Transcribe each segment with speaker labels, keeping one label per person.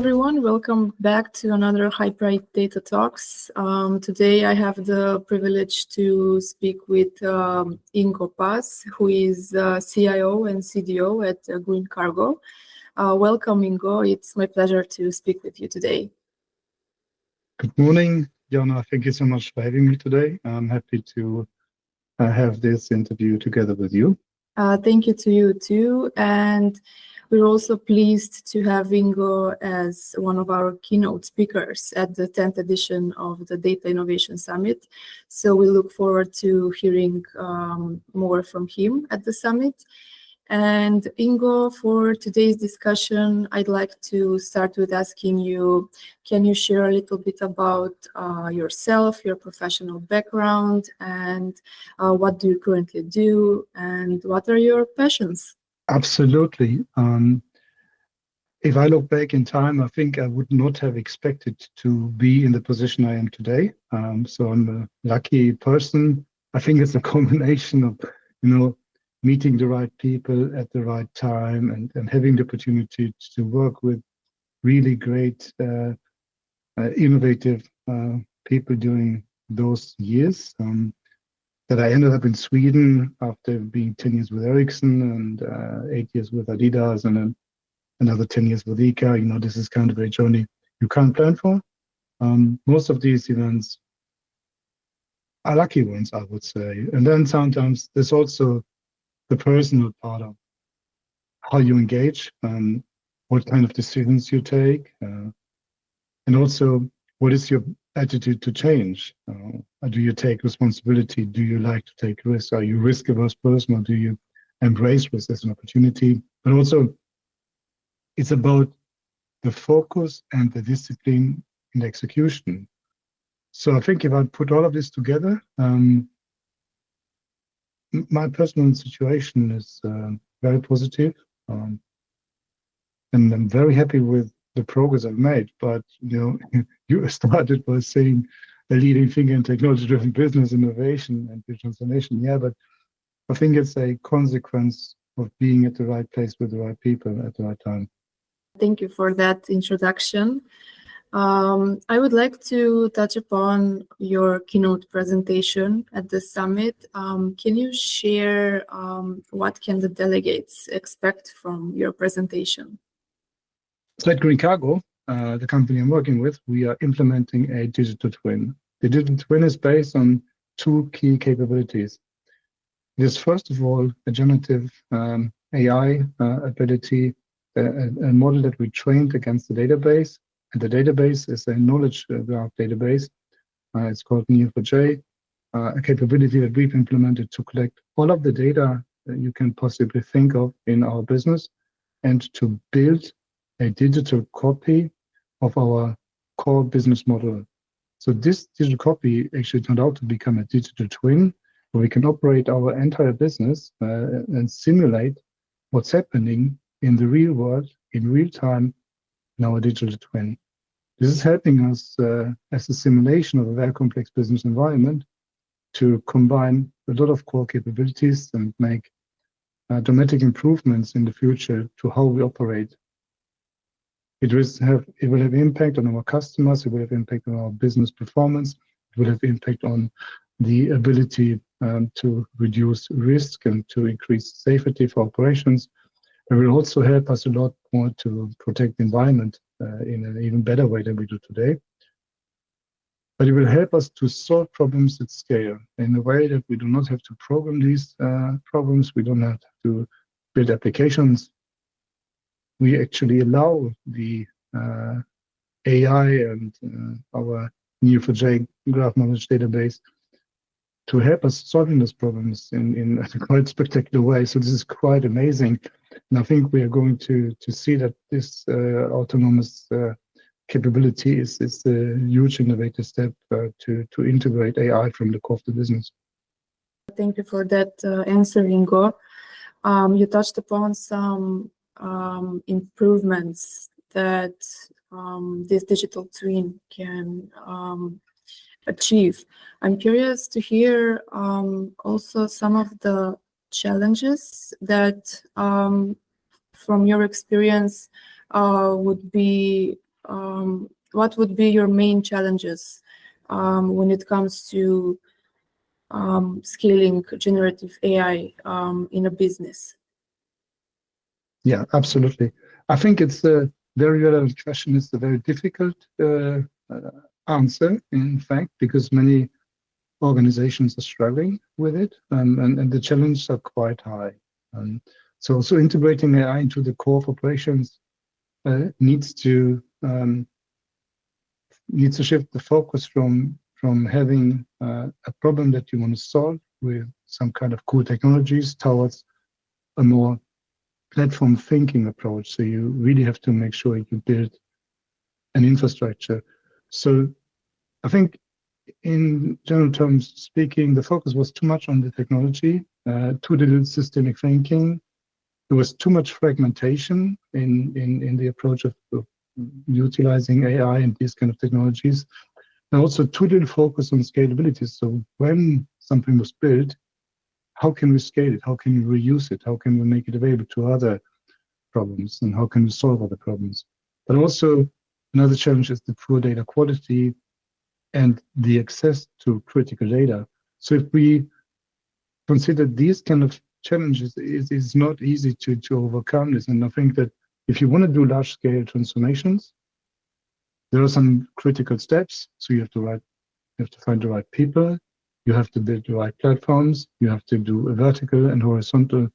Speaker 1: everyone, welcome back to another Hyperight Data Talks. Today I have the privilege to speak with Ingo Paas, who is CIO and CDO at Green Cargo. Welcome, Ingo. It's my pleasure to speak with you today.
Speaker 2: Good morning, Jana. Thank you so much for having me today. I'm happy to have this interview together with you.
Speaker 1: Thank you to you too. And we're also pleased to have Ingo as one of our keynote speakers at the 10th edition of the Data Innovation Summit. So we look forward to hearing more from him at the summit. And Ingo, for today's discussion, I'd like to start with asking you, can you share a little bit about yourself, your professional background, and what do you currently do, and what are your passions?
Speaker 2: Absolutely. If I look back in time, I think I would not have expected to be in the position I am today. So I'm a lucky person. I think it's a combination of, meeting the right people at the right time and having the opportunity to work with really great, innovative people during those years. That I ended up in Sweden after being 10 years with Ericsson and 8 years with Adidas and then another 10 years with ICA. This is kind of a journey you can't plan for. Most of these events are lucky ones, I would say. And then sometimes there's also the personal part of how you engage, what kind of decisions you take, and also what is your attitude to change? Do you take responsibility? Do you like to take risks? Are you a risk-averse person, or do you embrace risk as an opportunity? But also, it's about the focus and the discipline in the execution. So I think if I put all of this together, my personal situation is very positive, and I'm very happy with the progress I've made. But you started by saying a leading thinker in technology-driven business innovation and transformation. Yeah, but I think it's a consequence of being at the right place with the right people at the right time.
Speaker 1: Thank you for that introduction. I would like to touch upon your keynote presentation at the summit. Can you share what can the delegates expect from your presentation?
Speaker 2: So at Green Cargo, the company I'm working with, we are implementing a digital twin. The digital twin is based on two key capabilities. It is, first of all, a generative AI ability, a model that we trained against the database. And the database is a knowledge graph database. It's called Neo4j, a capability that we've implemented to collect all of the data that you can possibly think of in our business and to build a digital copy of our core business model. So this digital copy actually turned out to become a digital twin where we can operate our entire business and simulate what's happening in the real world in real time in our digital twin. This is helping us as a simulation of a very complex business environment to combine a lot of core capabilities and make dramatic improvements in the future to how we operate. It will have impact on our customers, it will have impact on our business performance, it will have impact on the ability to reduce risk and to increase safety for operations. It will also help us a lot more to protect the environment in an even better way than we do today. But it will help us to solve problems at scale in a way that we do not have to program these problems, we don't have to build applications. We actually allow the AI and our Neo4j graph knowledge database to help us solving those problems in a quite spectacular way. So this is quite amazing. And I think we are going to see that this autonomous capability is a huge innovative step to integrate AI from the core of the business.
Speaker 1: Thank you for that answer, Ingo. You touched upon some improvements that this digital twin can achieve. I'm curious to hear also some of the challenges that from your experience would be what would be your main challenges when it comes to scaling generative AI in a business?
Speaker 2: Yeah, absolutely. I think it's a very relevant question. It's a very difficult answer, in fact, because many organizations are struggling with it, and the challenges are quite high. So integrating AI into the core of operations needs to shift the focus from having a problem that you want to solve with some kind of cool technologies towards a more platform thinking approach. So you really have to make sure you build an infrastructure. So I think in general terms speaking, the focus was too much on the technology, too little systemic thinking. There was too much fragmentation in the approach of utilizing AI and these kind of technologies. And also too little focus on scalability. So when something was built, how can we scale it? How can we reuse it? How can we make it available to other problems? And how can we solve other problems? But also another challenge is the poor data quality and the access to critical data. So if we consider these kind of challenges, it is not easy to overcome this. And I think that if you want to do large-scale transformations, there are some critical steps. So you have to find the right people, you have to build the right platforms, you have to do a vertical and horizontal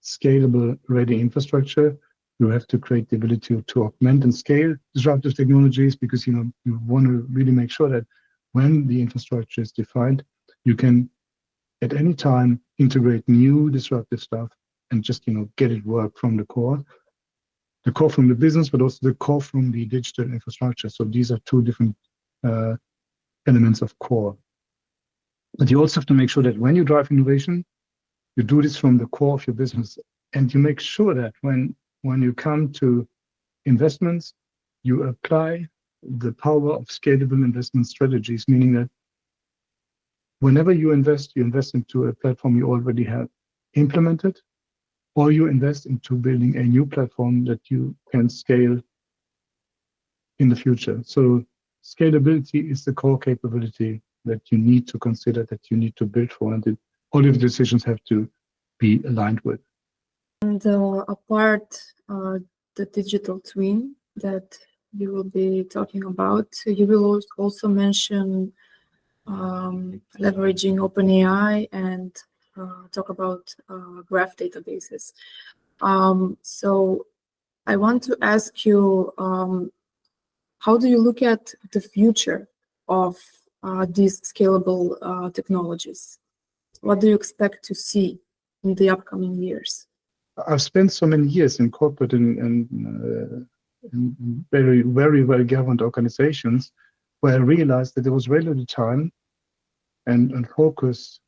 Speaker 2: scalable ready infrastructure. You have to create the ability to augment and scale disruptive technologies, because you want to really make sure that when the infrastructure is defined, you can at any time integrate new disruptive stuff and just get it work from the core from the business, but also the core from the digital infrastructure. So these are two different elements of core. But you also have to make sure that when you drive innovation, you do this from the core of your business, and you make sure that when you come to investments, you apply the power of scalable investment strategies, meaning that whenever you invest into a platform you already have implemented, or you invest into building a new platform that you can scale in the future. So scalability is the core capability that you need to consider, that you need to build for, and all of the decisions have to be aligned with.
Speaker 1: And apart the digital twin that you will be talking about, you will also mention leveraging OpenAI and talk about graph databases. So I want to ask you, how do you look at the future of these scalable technologies? What do you expect to see in the upcoming years?
Speaker 2: I've spent so many years in corporate and very, very well governed organizations where I realized that there was very little time and focus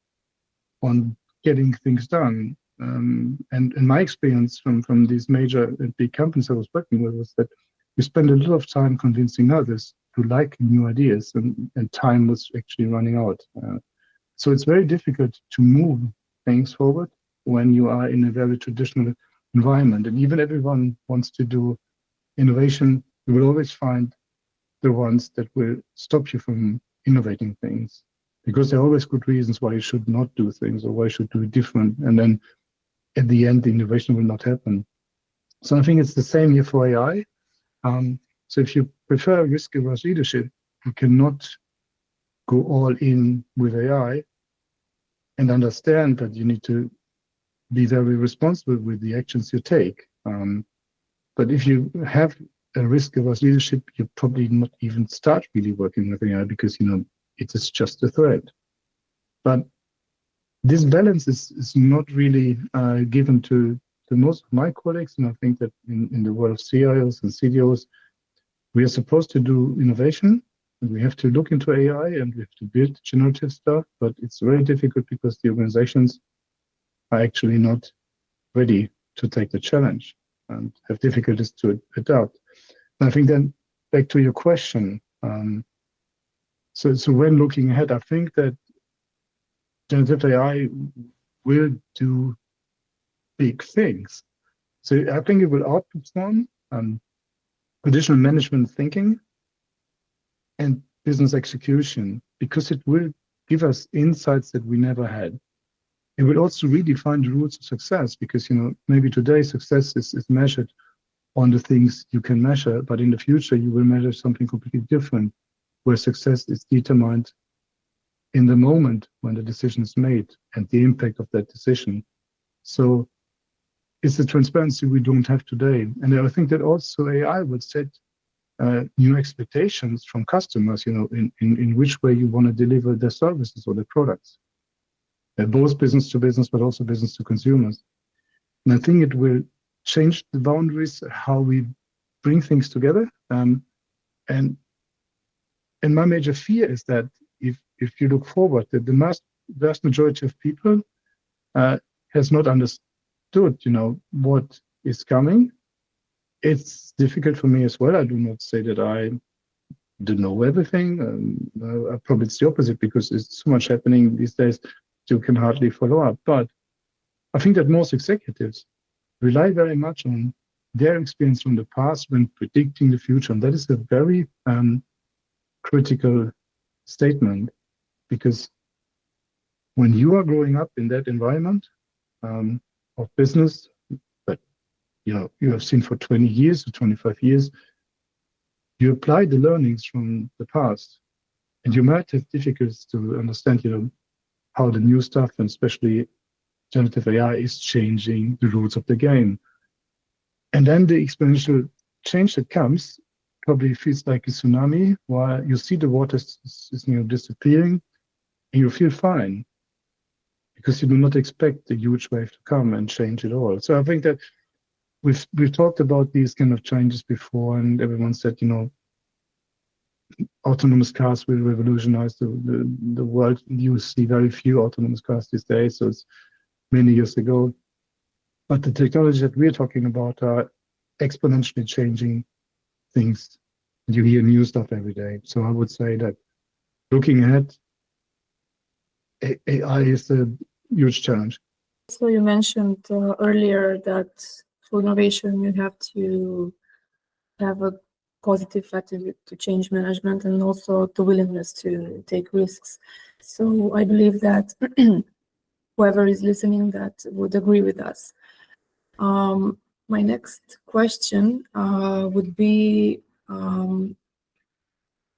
Speaker 2: on getting things done. And my experience from these major big companies I was working with was that you spend a lot of time convincing others to like new ideas, and time was actually running out. So it's very difficult to move things forward when you are in a very traditional environment. And even everyone wants to do innovation, you will always find the ones that will stop you from innovating things, because there are always good reasons why you should not do things or why you should do it different. And then at the end, the innovation will not happen. So I think it's the same here for AI. So if you prefer risk-averse leadership, you cannot go all in with AI, and understand that you need to be very responsible with the actions you take. But if you have a risk-averse leadership, you probably not even start really working with AI, because it is just a threat. But this balance is not really given to most of my colleagues, and I think that in the world of CIOs and CDOs, we are supposed to do innovation, and we have to look into AI, and we have to build generative stuff, but it's very difficult because the organizations are actually not ready to take the challenge and have difficulties to adapt. And I think then back to your question, so when looking ahead, I think that generative AI will do big things. So I think it will outperform additional management thinking and business execution, because it will give us insights that we never had. It will also redefine the rules of success, because maybe today success is measured on the things you can measure, but in the future you will measure something completely different, where success is determined in the moment when the decision is made and the impact of that decision. So it's the transparency we don't have today. And I think that also AI would set new expectations from customers, in which way you want to deliver their services or their products. Both business to business, but also business to consumers. And I think it will change the boundaries, how we bring things together. And my major fear is that if you look forward, that the vast majority of people has not understood, what is coming. It's difficult for me as well. I do not say that I do know everything. Probably it's the opposite, because there's so much happening these days, you can hardly follow up. But I think that most executives rely very much on their experience from the past when predicting the future. And that is a very critical statement, because when you are growing up in that environment of business, but you have seen for 20 years or 25 years, you apply the learnings from the past, and you might have difficulties to understand, how the new stuff, and especially generative AI, is changing the rules of the game. And then the exponential change that comes probably feels like a tsunami, while you see the water is disappearing, and you feel fine, because you do not expect a huge wave to come and change it all. So I think that we've talked about these kind of changes before, and everyone said, autonomous cars will revolutionize the world. You see very few autonomous cars these days, so it's many years ago. But the technology that we're talking about are exponentially changing things. You hear new stuff every day. So I would say that looking ahead, AI is a huge challenge.
Speaker 1: So you mentioned earlier that for innovation, you have to have a positive attitude to change management, and also the willingness to take risks. So I believe that whoever is listening that would agree with us. My next question would be,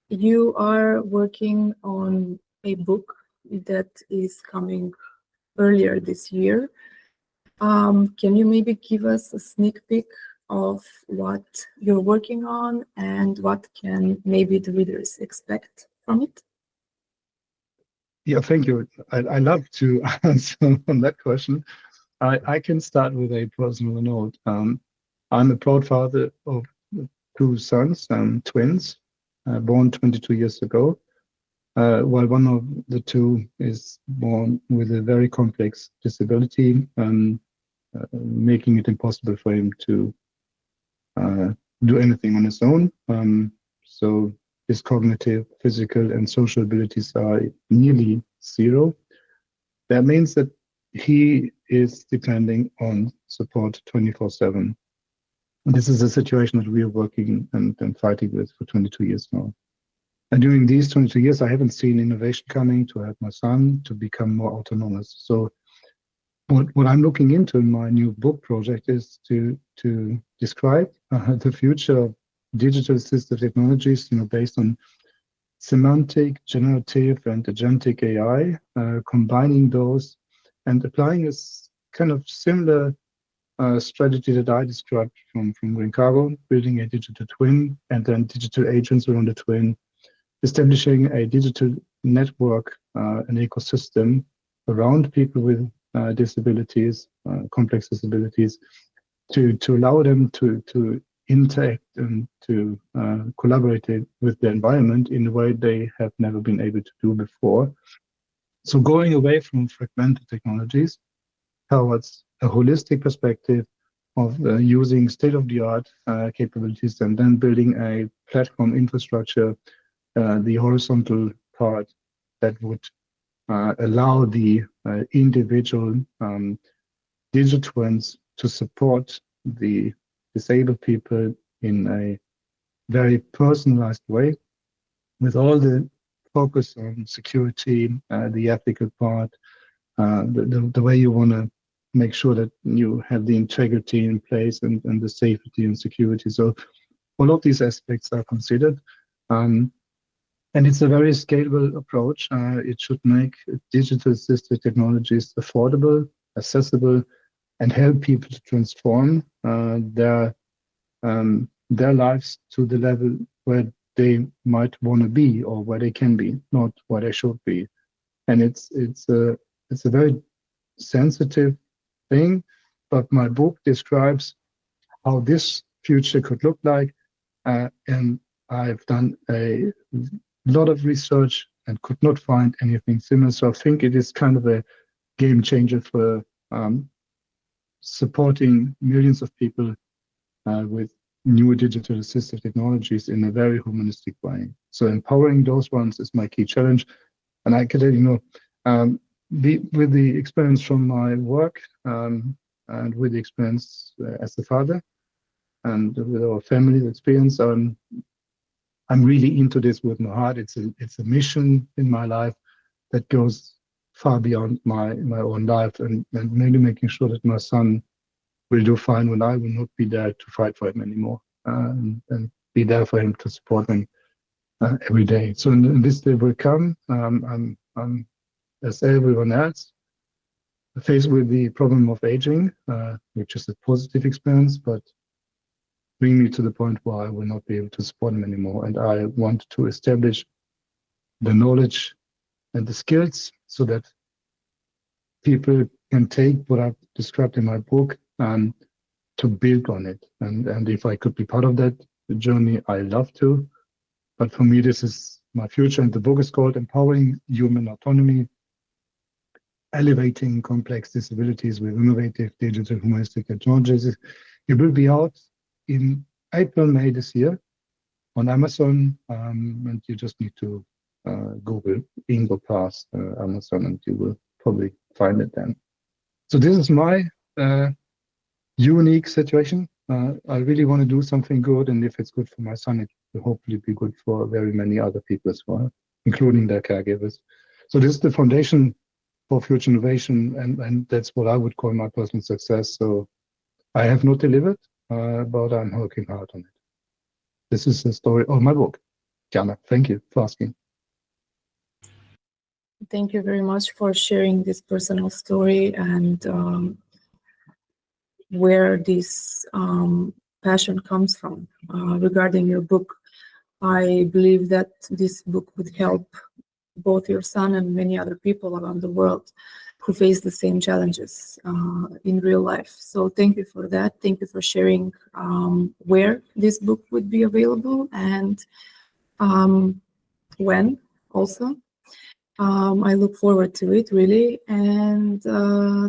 Speaker 1: you are working on a book that is coming earlier this year. Can you maybe give us a sneak peek of what you're working on, and what can maybe the readers expect from it?
Speaker 2: Yeah, thank you. I love to answer on that question. I can start with a personal note. I'm a proud father of two sons, twins, born 22 years ago, while one of the two is born with a very complex disability, making it impossible for him to do anything on his own. So his cognitive, physical, and social abilities are nearly zero. That means that he is depending on support 24/7. This is a situation that we are working and fighting with for 22 years now. And during these 22 years, I haven't seen innovation coming to help my son to become more autonomous. So what I'm looking into in my new book project is to describe the future of digital assistive technologies, based on semantic, generative, and agentic AI, combining those and applying a kind of similar strategy that I described from Green Cargo, building a digital twin and then digital agents around the twin, establishing a digital network, an ecosystem around people with disabilities, complex disabilities, to allow them to interact and to collaborate with the environment in a way they have never been able to do before. So going away from fragmented technologies towards a holistic perspective of using state-of-the-art capabilities, and then building a platform infrastructure, the horizontal part that would allow the individual digital twins to support the disabled people in a very personalized way, with all the focus on security, the ethical part, the way you want to make sure that you have the integrity in place and the safety and security. So all of these aspects are considered. And it's a very scalable approach. It should make digital assistive technologies affordable, accessible, and help people to transform their lives to the level where they might want to be or where they can be, not where they should be. And it's a very sensitive thing, but my book describes how this future could look like, and I've done a lot of research and could not find anything similar. So I think it is kind of a game changer for supporting millions of people with new digital assistive technologies in a very humanistic way. So empowering those ones is my key challenge. And I can tell you, with the experience from my work and with the experience as a father and with our family experience, I'm really into this with my heart. It's a mission in my life that goes far beyond my own life, and really making sure that my son will do fine when I will not be there to fight for him anymore, and be there for him to support him every day. So in this day will come. I'm as everyone else faced with the problem of aging, which is a positive experience, but bring me to the point where I will not be able to support him anymore. And I want to establish the knowledge and the skills so that people can take what I've described in my book and to build on it. And if I could be part of that journey, I love to. But for me, this is my future. And the book is called Empowering Human Autonomy, Elevating Complex Disabilities with Innovative Digital Humanistic Technologies. It will be out in April, May this year on Amazon, and you just need to Google Ingo Paas Amazon, and you will probably find it then. So this is my unique situation. I really want to do something good, and if it's good for my son, it will hopefully be good for very many other people as well, including their caregivers. So this is the foundation for future innovation, and that's what I would call my personal success. So I have not delivered, but I'm working hard on it. This is the story of my book. Jana, thank you for asking.
Speaker 1: Thank you very much for sharing this personal story and where this passion comes from. Regarding your book, I believe that this book would help both your son and many other people around the world who face the same challenges in real life. So thank you for that. Thank you for sharing where this book would be available and when also. I look forward to it, really. And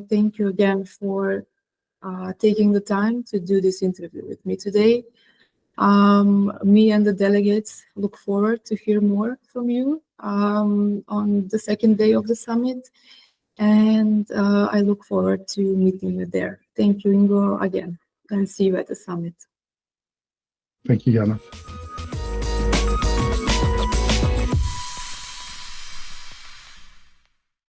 Speaker 1: thank you again for taking the time to do this interview with me today. Me and the delegates look forward to hear more from you on the second day of the summit. And I look forward to meeting you there. Thank you, Ingo, again, and see you at the summit.
Speaker 2: Thank you, Jana.